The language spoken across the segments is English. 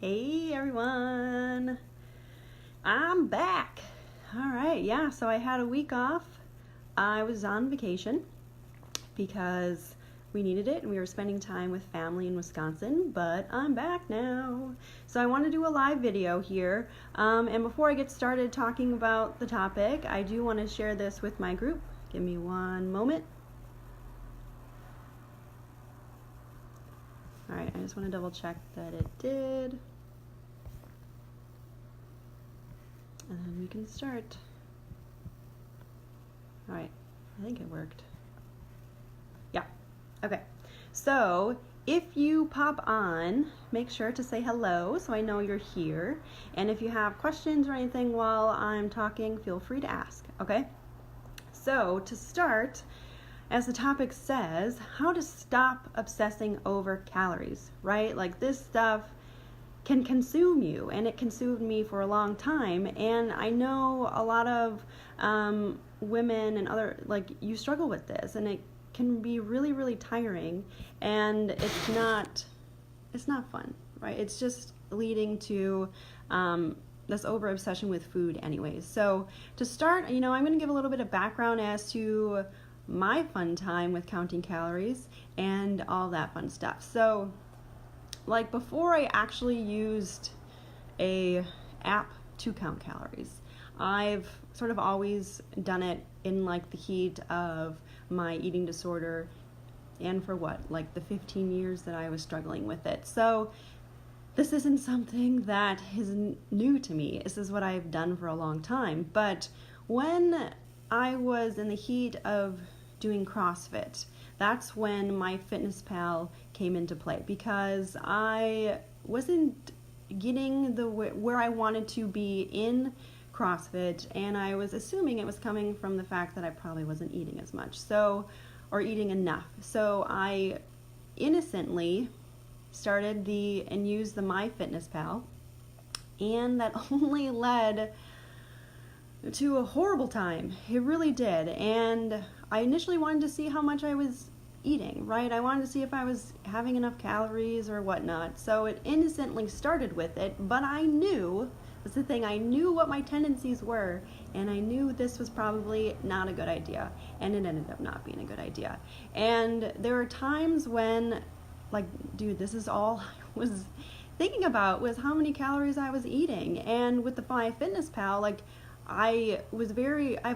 Hey everyone, I'm back. All right, yeah, so I had a week off. I was on vacation because we needed it and we were spending time with family in Wisconsin, but I'm back now. So I want to do a live video here. And before I get started talking about the topic, I do want to share this with my group. Give me one moment. All right, I just want to double check that it did. And then we can start. All right, I think it worked. Yeah, okay. So if you pop on, make sure to say hello so I know you're here. And if you have questions or anything while I'm talking, feel free to ask, okay? So to start, as the topic says, how to stop obsessing over calories, right? Like this stuff can consume you, and it consumed me for a long time. And I know a lot of women and other, like, you struggle with this, and it can be really, really tiring, and it's not fun, right? It's just leading to this over obsession with food anyways. So to start, I'm going to give a little bit of background as to my fun time with counting calories and all that fun stuff. So like before I actually used a app to count calories, I've sort of always done it in like the heat of my eating disorder and for like the 15 years that I was struggling with it. So this isn't something that is new to me. This is what I've done for a long time. But when I was in the heat of doing CrossFit, that's when my FitnessPal came into play, because I wasn't getting where I wanted to be in CrossFit, and I was assuming it was coming from the fact that I probably wasn't eating as much, or eating enough. So I innocently started and used the MyFitnessPal, and that only led to a horrible time. It really did. And I initially wanted to see how much I was eating, right? I wanted to see if I was having enough calories or whatnot. So it innocently started with it, but I knew, that's the thing, I knew what my tendencies were, and I knew this was probably not a good idea, and it ended up not being a good idea. And there were times when, like, dude, this is all I was thinking about was how many calories I was eating. And with the MyFitnessPal, like, I've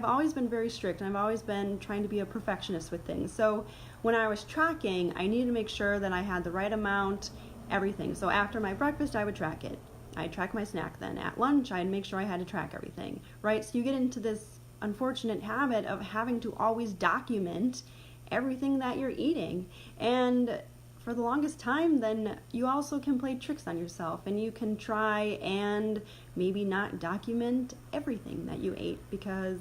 always been very strict, and I've always been trying to be a perfectionist with things. So when I was tracking, I needed to make sure that I had the right amount, everything. So after my breakfast, I would track it. I'd track my snack then. At lunch, I'd make sure I had to track everything, right? So you get into this unfortunate habit of having to always document everything that you're eating. And for the longest time, then you also can play tricks on yourself, and you can try and maybe not document everything that you ate, because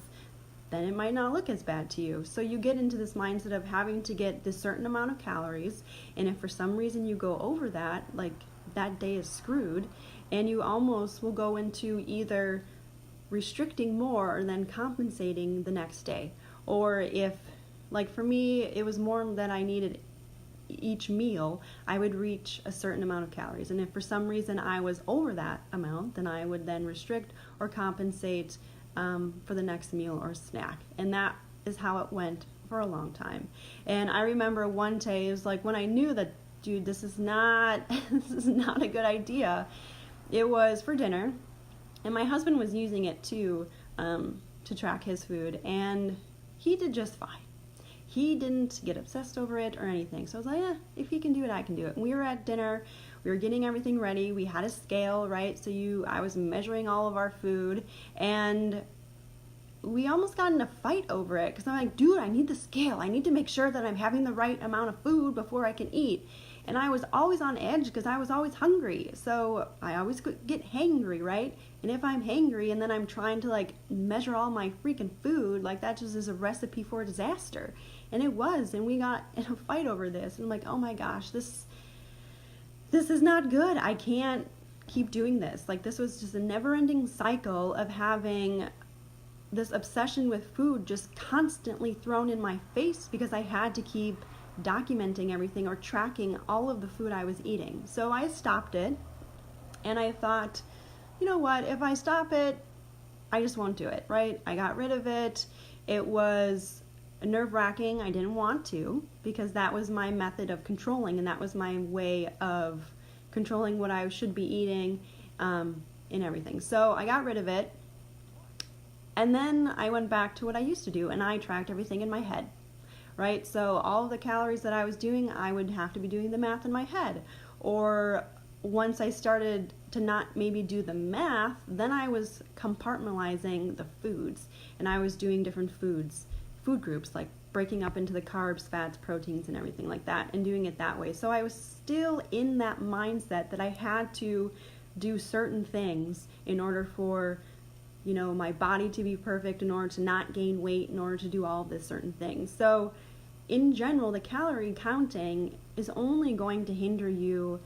then it might not look as bad to you. So you get into this mindset of having to get this certain amount of calories, and if for some reason you go over that, like, that day is screwed, and you almost will go into either restricting more or then compensating the next day. Or if, like for me, it was more that I needed each meal, I would reach a certain amount of calories, and if for some reason I was over that amount, then I would then restrict or compensate for the next meal or snack. And that is how it went for a long time. And I remember one day, it was like when I knew that, dude, this is not a good idea. It was for dinner, and my husband was using it to track his food, and he did just fine. He didn't get obsessed over it or anything. So I was like, if he can do it, I can do it. And we were at dinner, we were getting everything ready. We had a scale, right? So I was measuring all of our food, and we almost got in a fight over it, because I'm like, dude, I need the scale. I need to make sure that I'm having the right amount of food before I can eat. And I was always on edge because I was always hungry. So I always get hangry, right? And if I'm hangry and then I'm trying to like measure all my freaking food, like that just is a recipe for disaster. And it was, and we got in a fight over this. And I'm like, oh my gosh, this is not good. I can't keep doing this. Like, this was just a never-ending cycle of having this obsession with food just constantly thrown in my face, because I had to keep documenting everything or tracking all of the food I was eating. So I stopped it, and I thought, you know what, if I stop it, I just won't do it, right? I got rid of it. It was nerve-wracking. I didn't want to, because that was my method of controlling, and that was my way of controlling what I should be eating, and everything. So I got rid of it, and then I went back to what I used to do, and I tracked everything in my head, right? So all the calories that I was doing, I would have to be doing the math in my head. Or once I started to not maybe do the math, then I was compartmentalizing the foods, and I was doing different food groups, like breaking up into the carbs, fats, proteins, and everything like that, and doing it that way. So I was still in that mindset that I had to do certain things in order for, you know, my body to be perfect, in order to not gain weight, in order to do all of this certain things. So in general, the calorie counting is only going to hinder you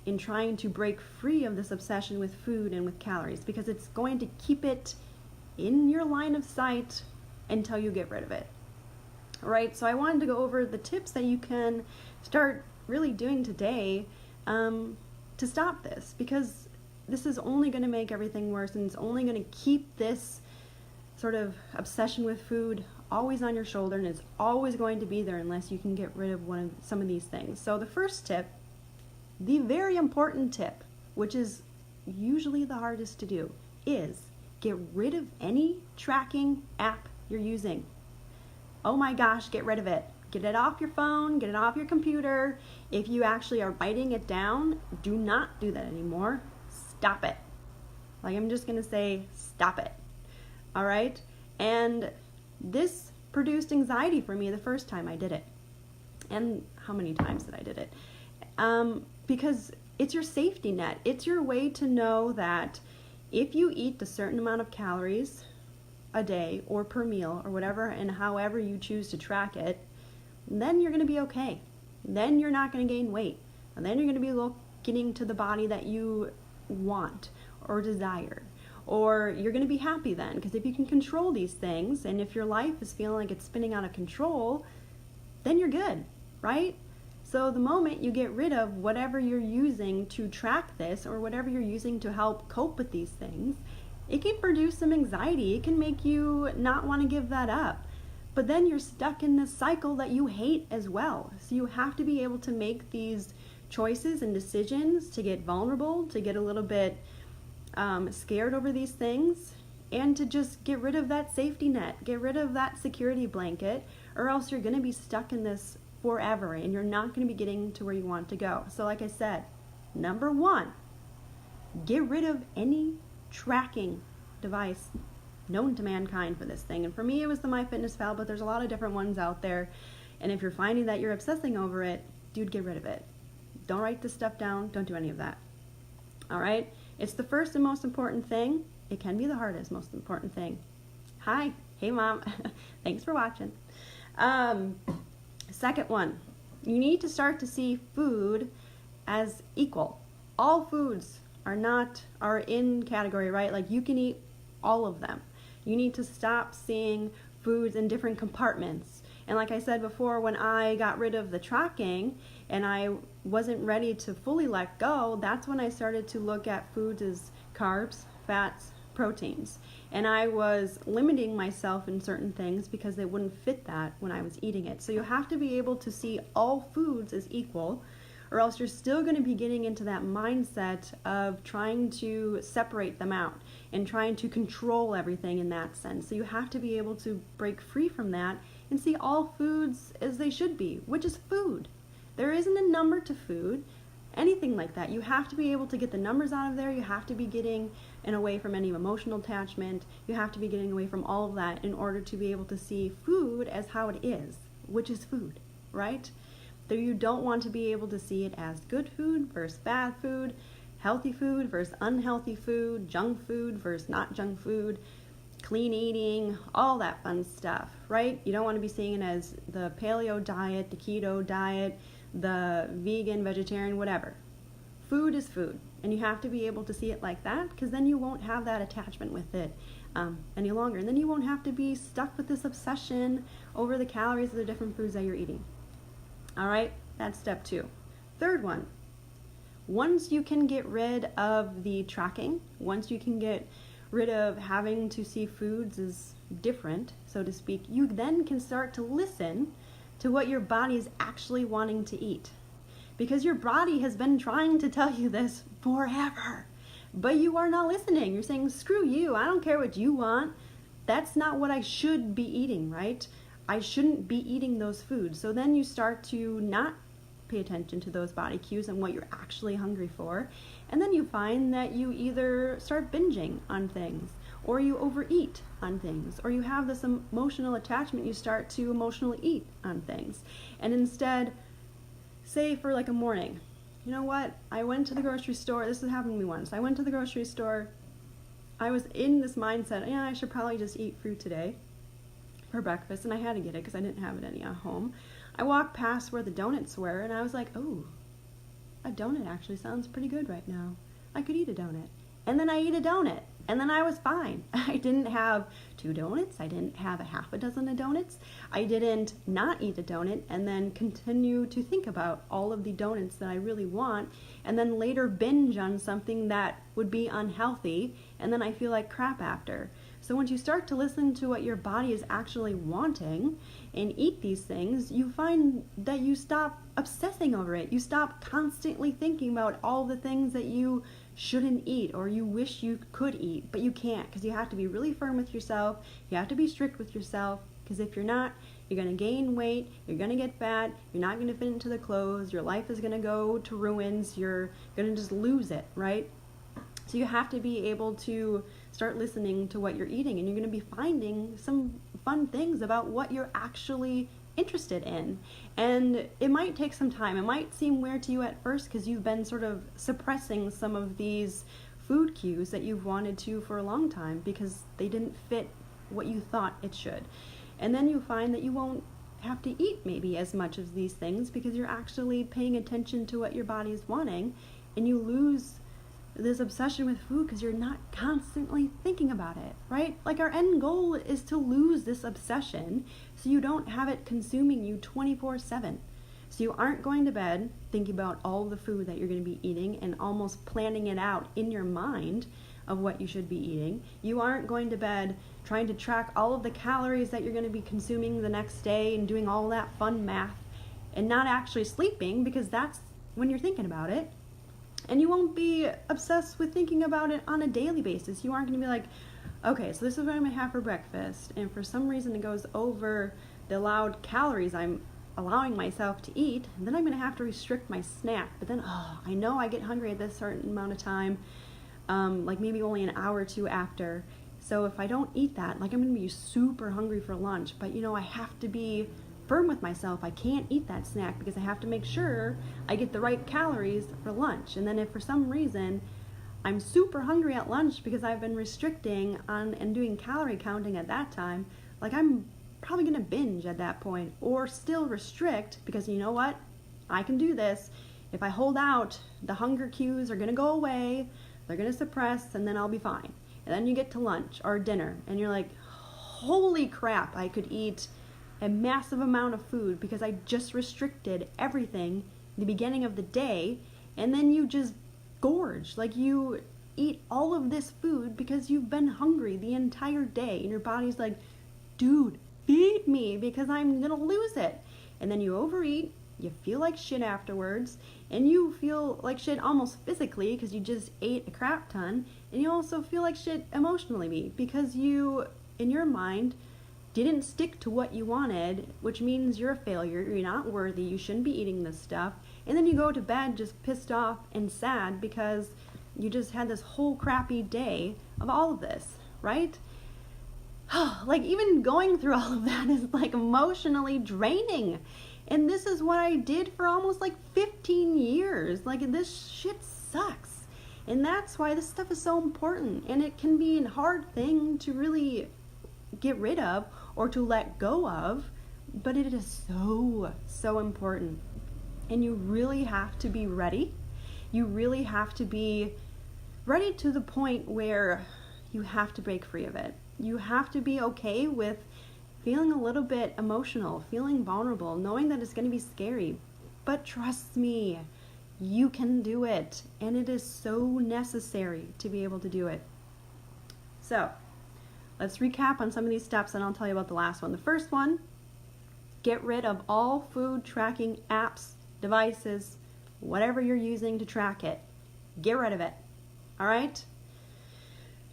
in trying to break free of this obsession with food and with calories, because it's going to keep it in your line of sight until you get rid of it. All right, so I wanted to go over the tips that you can start really doing today to stop this, because this is only going to make everything worse, and it's only going to keep this sort of obsession with food always on your shoulder, and it's always going to be there unless you can get rid of some of these things. So the first tip, the very important tip, which is usually the hardest to do, is get rid of any tracking app you're using. Oh my gosh, get rid of it. Get it off your phone, get it off your computer. If you actually are writing it down, do not do that anymore. Stop it. Like, I'm just going to say, stop it. All right? And this produced anxiety for me the first time I did it. And how many times that I did it? Because it's your safety net. It's your way to know that if you eat a certain amount of calories a day or per meal or whatever, and however you choose to track it, then you're going to be okay. Then you're not going to gain weight. And then you're going to be getting to the body that you want or desire. Or you're going to be happy then, because if you can control these things, and if your life is feeling like it's spinning out of control, then you're good, right? So the moment you get rid of whatever you're using to track this, or whatever you're using to help cope with these things, it can produce some anxiety. It can make you not want to give that up. But then you're stuck in this cycle that you hate as well. So you have to be able to make these choices and decisions, to get vulnerable, to get a little bit scared over these things, and to just get rid of that safety net, get rid of that security blanket, or else you're going to be stuck in this forever, and you're not going to be getting to where you want to go. So like I said, number one, get rid of any tracking device known to mankind for this thing. And for me, it was the MyFitnessPal, but there's a lot of different ones out there. And if you're finding that you're obsessing over it, dude, get rid of it. Don't write this stuff down. Don't do any of that. All right? It's the first and most important thing. It can be the hardest, most important thing. Hi. Hey, Mom. Thanks for watching. Second one, you need to start to see food as equal. All foods are in category, right? Like, you can eat all of them. You need to stop seeing foods in different compartments. And like I said before, when I got rid of the tracking and I wasn't ready to fully let go, that's when I started to look at foods as carbs, fats, proteins. And I was limiting myself in certain things because they wouldn't fit that when I was eating it. So you have to be able to see all foods as equal, or else you're still going to be getting into that mindset of trying to separate them out and trying to control everything in that sense. So you have to be able to break free from that and see all foods as they should be, which is food. There isn't a number to food, anything like that. You have to be able to get the numbers out of there. You have to be getting away from any emotional attachment. You have to be getting away from all of that in order to be able to see food as how it is, which is food, right? Though you don't want to be able to see it as good food versus bad food, healthy food versus unhealthy food, junk food versus not junk food, clean eating, all that fun stuff, right? You don't want to be seeing it as the paleo diet, the keto diet, the vegan, vegetarian, whatever. Food is food, and you have to be able to see it like that, because then you won't have that attachment with it any longer, and then you won't have to be stuck with this obsession over the calories of the different foods that you're eating. All right, that's step 2. Third one, once you can get rid of the tracking, once you can get rid of having to see foods as different, so to speak, you then can start to listen to what your body is actually wanting to eat. Because your body has been trying to tell you this forever, but you are not listening. You're saying, screw you, I don't care what you want. That's not what I should be eating, right? I shouldn't be eating those foods. So then you start to not pay attention to those body cues and what you're actually hungry for. And then you find that you either start binging on things, or you overeat on things, or you have this emotional attachment, you start to emotionally eat on things. And instead, say for like a morning, you know what, I went to the grocery store, this has happened to me once, I went to the grocery store, I was in this mindset, yeah, I should probably just eat fruit today for breakfast, and I had to get it because I didn't have it any at home. I walked past where the donuts were, and I was like, oh, a donut actually sounds pretty good right now. I could eat a donut. And then I ate a donut, and then I was fine. I didn't have 2 donuts. I didn't have a half a dozen of donuts. I didn't not eat a donut and then continue to think about all of the donuts that I really want, and then later binge on something that would be unhealthy, and then I feel like crap after. So once you start to listen to what your body is actually wanting and eat these things, you find that you stop obsessing over it. You stop constantly thinking about all the things that you shouldn't eat or you wish you could eat, but you can't, because you have to be really firm with yourself. You have to be strict with yourself, because if you're not, you're going to gain weight, you're going to get fat, you're not going to fit into the clothes, your life is going to go to ruins, you're going to just lose it, right? So you have to be able to start listening to what you're eating, and you're going to be finding some fun things about what you're actually interested in. And it might take some time. It might seem weird to you at first because you've been sort of suppressing some of these food cues that you've wanted to for a long time because they didn't fit what you thought it should. And then you find that you won't have to eat maybe as much of these things because you're actually paying attention to what your body is wanting, and you lose this obsession with food because you're not constantly thinking about it, right? Like, our end goal is to lose this obsession so you don't have it consuming you 24/7. So you aren't going to bed thinking about all the food that you're going to be eating and almost planning it out in your mind of what you should be eating. You aren't going to bed trying to track all of the calories that you're going to be consuming the next day and doing all that fun math and not actually sleeping, because that's when you're thinking about it. And you won't be obsessed with thinking about it on a daily basis. You aren't going to be like, okay, so this is what I'm going to have for breakfast, and for some reason it goes over the allowed calories I'm allowing myself to eat, and then I'm going to have to restrict my snack. But then, I know I get hungry at this certain amount of time, like maybe only an hour or two after. So if I don't eat that, like, I'm going to be super hungry for lunch, but I have to be firm with myself. I can't eat that snack because I have to make sure I get the right calories for lunch. And then if for some reason I'm super hungry at lunch because I've been restricting on and doing calorie counting at that time, like, I'm probably going to binge at that point, or still restrict, because you know what? I can do this. If I hold out, the hunger cues are going to go away, they're going to suppress, and then I'll be fine. And then you get to lunch or dinner and you're like, holy crap, I could eat a massive amount of food because I just restricted everything in the beginning of the day, and then you just gorge. Like, you eat all of this food because you've been hungry the entire day, and your body's like, dude, feed me because I'm gonna lose it. And then you overeat, you feel like shit afterwards, and you feel like shit almost physically because you just ate a crap ton, and you also feel like shit emotionally because you, in your mind, didn't stick to what you wanted, which means you're a failure, you're not worthy, you shouldn't be eating this stuff. And then you go to bed just pissed off and sad because you just had this whole crappy day of all of this, right? Like, even going through all of that is like emotionally draining. And this is what I did for almost like 15 years. Like, this shit sucks. And that's why this stuff is so important. And it can be a hard thing to really get rid of or to let go of, but it is so important. And you really have to be ready. You really have to be ready to the point where you have to break free of it. You have to be okay with feeling a little bit emotional, feeling vulnerable, knowing that it's going to be scary. But trust me, You can do it, and it is so necessary to be able to do it. So, let's recap on some of these steps, and I'll tell you about the last one. The first one, get rid of all food tracking apps, devices, whatever you're using to track it. Get rid of it. All right?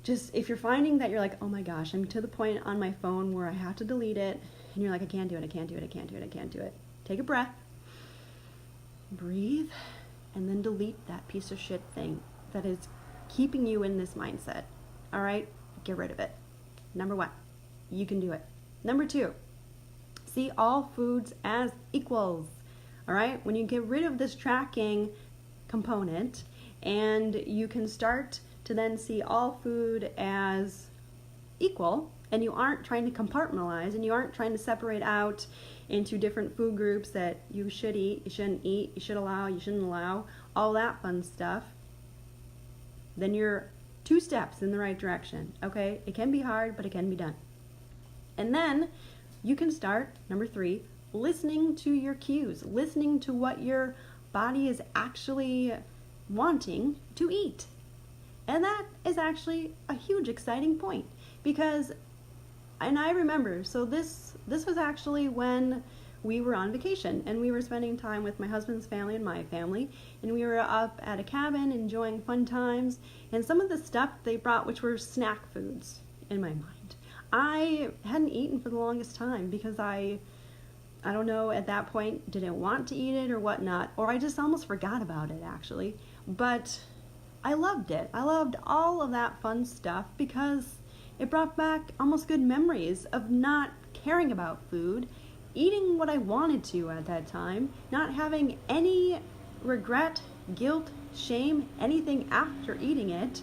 Just if you're finding that you're like, oh my gosh, I'm to the point on my phone where I have to delete it, and you're like, I can't do it. Take a breath, breathe, and then delete that piece of shit thing that is keeping you in this mindset. All right? Get rid of it. Number one, you can do it. Number two, see all foods as equals. All right? When you get rid of this tracking component, and you can start to then see all food as equal, and you aren't trying to compartmentalize, and you aren't trying to separate out into different food groups that you should eat, you shouldn't eat, you should allow, you shouldn't allow, all that fun stuff, then you're 2 steps in the right direction, okay? It can be hard, but it can be done. And then you can start, number 3, listening to your cues, listening to what your body is actually wanting to eat. And that is actually a huge exciting point, because, and I remember, so this was actually when we were on vacation and we were spending time with my husband's family and my family, and we were up at a cabin enjoying fun times, and some of the stuff they brought, which were snack foods in my mind, I hadn't eaten for the longest time because I don't know, at that point didn't want to eat it or whatnot, or I just almost forgot about it actually, but I loved it. I loved all of that fun stuff because it brought back almost good memories of not caring about food, eating what I wanted to at that time, not having any regret, guilt, shame, anything after eating it,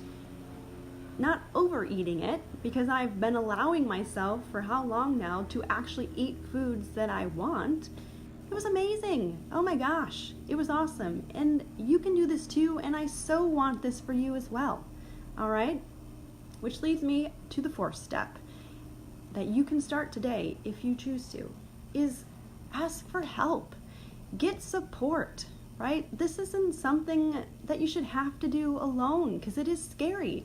not overeating it, because I've been allowing myself for how long now to actually eat foods that I want. It was amazing. Oh my gosh, it was awesome. And you can do this too, and I so want this for you as well. All right? Which leads me to the 4th step that you can start today if you choose to, is ask for help. Get support, right? This isn't something that you should have to do alone because it is scary.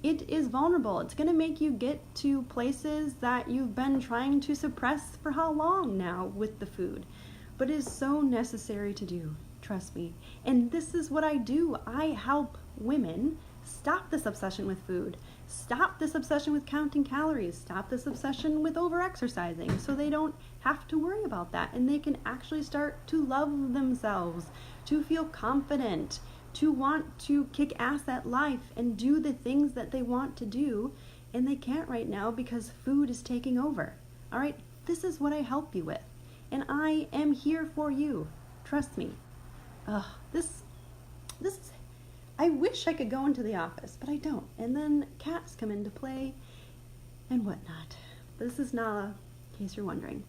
It is vulnerable. It's going to make you get to places that you've been trying to suppress for how long now with the food. But it is so necessary to do, trust me. And this is what I do. I help women stop this obsession with food, stop this obsession with counting calories, stop this obsession with over-exercising, so they don't have to worry about that, and they can actually start to love themselves, to feel confident, to want to kick ass at life and do the things that they want to do, and they can't right now because food is taking over. All right, this is what I help you with, and I am here for you. Trust me. This is, I wish I could go into the office, but I don't. And then cats come into play and whatnot. But this is Nala, in case you're wondering.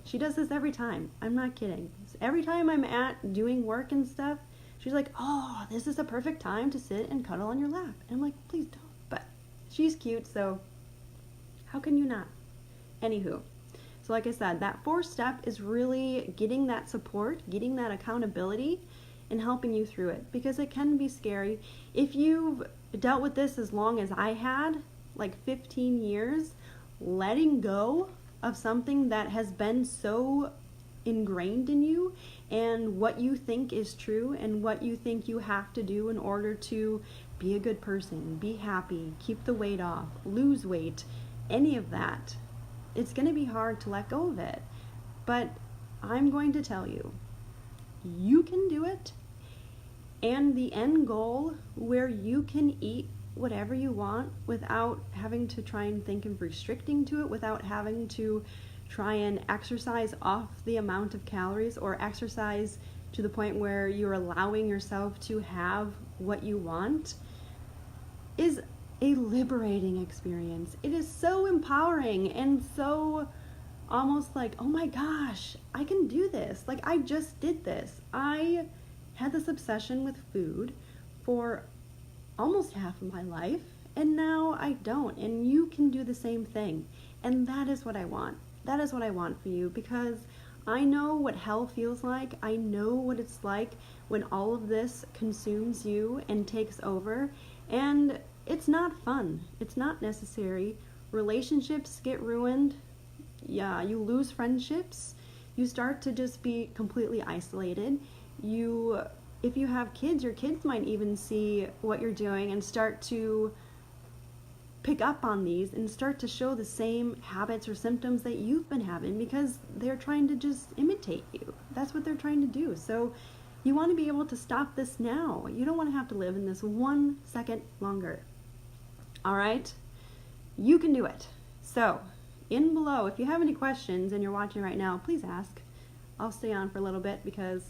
She does this every time. I'm not kidding. Every time I'm at doing work and stuff, she's like, oh, this is a perfect time to sit and cuddle on your lap. And I'm like, please don't. But she's cute, so how can you not? Anywho, so like I said, that 4th step is really getting that support, getting that accountability, and helping you through it, because it can be scary. If you've dealt with this as long as I had, like 15 years, letting go of something that has been so ingrained in you, and what you think is true, and what you think you have to do in order to be a good person, be happy, keep the weight off, lose weight, any of that, it's going to be hard to let go of it. But I'm going to tell you, you can do it, and the end goal where you can eat whatever you want without having to try and think of restricting to it, without having to try and exercise off the amount of calories, or exercise to the point where you're allowing yourself to have what you want, is a liberating experience. It is so empowering and so almost like, oh my gosh, I can do this. Like, I just did this. I had this obsession with food for almost half of my life, and now I don't. And you can do the same thing. And that is what I want. That is what I want for you, because I know what hell feels like. I know what it's like when all of this consumes you and takes over. And it's not fun. It's not necessary. Relationships get ruined. Yeah, you lose friendships. You start to just be completely isolated. If you have kids, your kids might even see what you're doing and start to pick up on these and start to show the same habits or symptoms that you've been having because they're trying to just imitate you. That's what they're trying to do. So you want to be able to stop this now. You don't want to have to live in this 1 second longer. All right? You can do it. So in below, if you have any questions and you're watching right now, please ask. I'll stay on for a little bit because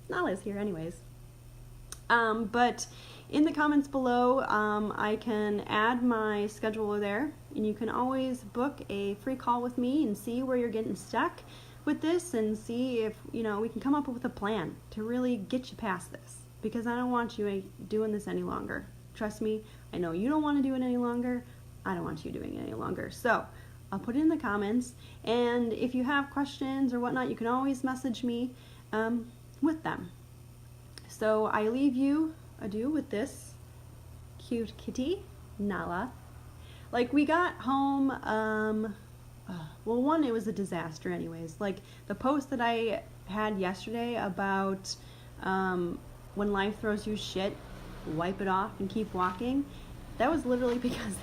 Nala's here anyways. But in the comments below, I can add my schedule there, and you can always book a free call with me and see where you're getting stuck with this and see if, we can come up with a plan to really get you past this, because I don't want you doing this any longer. Trust me, I know you don't want to do it any longer. I don't want you doing it any longer. So I'll put it in the comments, and if you have questions or whatnot, you can always message me with them. So I leave you adieu with this cute kitty, Nala. Like, we got home, well, one, it was a disaster anyways. Like, the post that I had yesterday about when life throws you shit, wipe it off and keep walking, that was literally because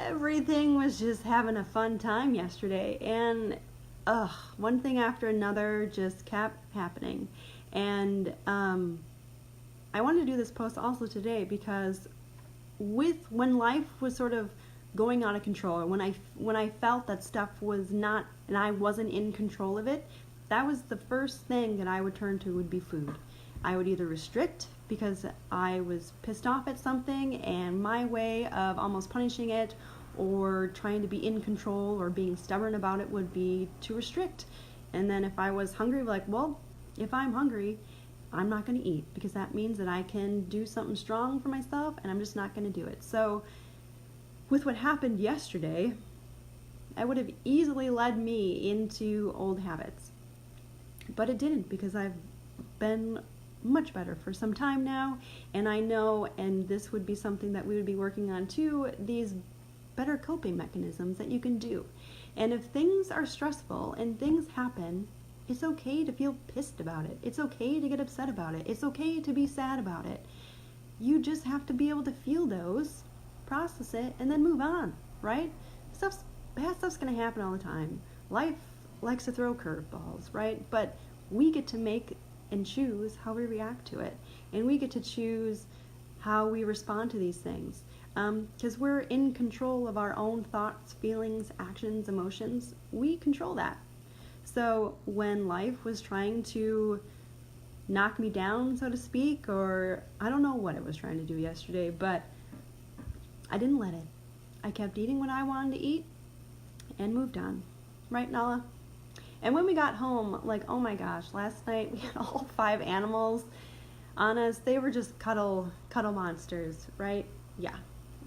everything was just having a fun time yesterday. And one thing after another just kept happening. And I wanted to do this post also today because when life was sort of going out of control, or when I felt that stuff was not, and I wasn't in control of it, that was the first thing that I would turn to would be food. I would either restrict because I was pissed off at something, and my way of almost punishing it or trying to be in control or being stubborn about it would be to restrict. And then if I was hungry, like, well, if I'm hungry, I'm not going to eat, because that means that I can do something strong for myself, and I'm just not going to do it. So with what happened yesterday, that would have easily led me into old habits. But it didn't, because I've been much better for some time now, and I know, and this would be something that we would be working on too, these better coping mechanisms that you can do. And if things are stressful and things happen, it's okay to feel pissed about it. It's okay to get upset about it. It's okay to be sad about it. You just have to be able to feel those, process it, and then move on, right? Bad stuff's gonna happen all the time. Life likes to throw curveballs, right? But we get to make and choose how we react to it. And we get to choose how we respond to these things. Because we're in control of our own thoughts, feelings, actions, emotions. We control that. So when life was trying to knock me down, so to speak, or I don't know what it was trying to do yesterday, but I didn't let it. I kept eating what I wanted to eat and moved on. Right, Nala? And when we got home, like, oh my gosh, last night we had all 5 animals on us. They were just cuddle monsters, right? Yeah,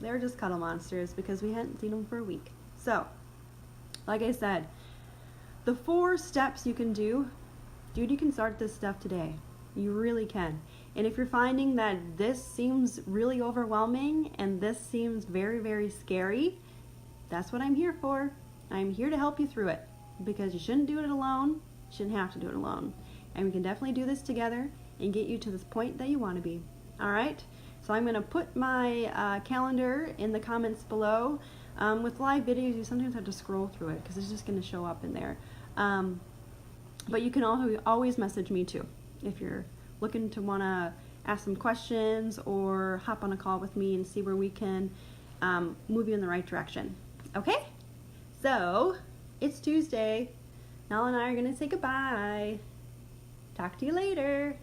they were just cuddle monsters because we hadn't seen them for a week. So, like I said, the 4 steps you can do, dude, you can start this stuff today. You really can. And if you're finding that this seems really overwhelming and this seems very, very scary, that's what I'm here for. I'm here to help you through it, because you shouldn't do it alone. You shouldn't have to do it alone. And we can definitely do this together and get you to this point that you want to be. All right? So I'm going to put my calendar in the comments below. With live videos, you sometimes have to scroll through it because it's just going to show up in there. But you can always message me too if you're looking to want to ask some questions or hop on a call with me and see where we can move you in the right direction. Okay? So, it's Tuesday. Nala and I are going to say goodbye. Talk to you later.